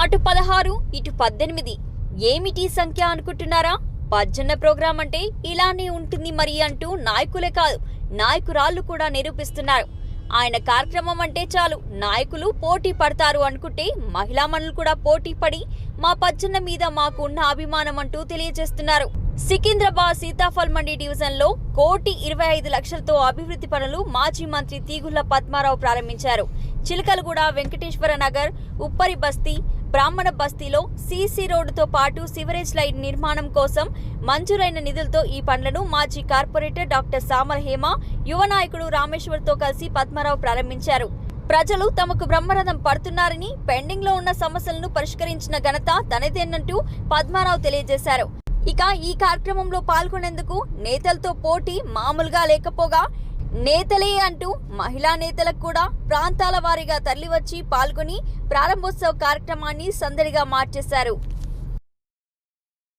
అటు 16 ఇటు 18 ఏమిటి సంఖ్య అనుకుంటున్నారా? పజ్జన్న ప్రోగ్రాం అంటే ఇలానే ఉంటుంది మరి అంటూ నాయకులే కాదు నాయకురాళ్లు కూడా నిరూపిస్తున్నారు. ఆయన కార్యక్రమం అంటే చాలు నాయకులు పోటీ పడతారు అనుకుంటే మహిళా మనులు కూడా పోటీ పడి మా పజ్జన్న మీద మాకు ఉన్న అభిమానం అంటూ తెలియజేస్తున్నారు. సికింద్రాబాద్ సీతాఫల్ మండి డివిజన్లో 1,25,00,000తో అభివృద్ధి పనులు మాజీ మంత్రి తీగుళ్ల పద్మారావు ప్రారంభించారు. చిలకలగూడ, వెంకటేశ్వర నగర్, ఉప్పరి బస్తీ, బ్రాహ్మణ బస్తీలో సీసీ రోడ్డుతో పాటు సివరేజ్ లైన్ నిర్మాణం కోసం మంజూరైన నిధులతో ఈ పనులను మాజీ కార్పొరేటర్ డాక్టర్ సామల హేమ, యువ నాయకుడు రామేశ్వర్తో కలిసి పద్మారావు ప్రారంభించారు. ప్రజలు తమకు బ్రహ్మరథం పడుతున్నారని, పెండింగ్ లో ఉన్న సమస్యలను పరిష్కరించిన ఘనత తనదేనంటూ పద్మారావు తెలియజేశారు. ఇక ఈ కార్యక్రమంలో పాల్గొనేందుకు నేతలతో పోటీ మామూలుగా లేకపోగా నేతలే అంటూ మహిళా నేతలకు కూడా ప్రాంతాల వారీగా తరలివచ్చి పాల్గొని ప్రారంభోత్సవ కార్యక్రమాన్ని సందడిగా మార్చేశారు.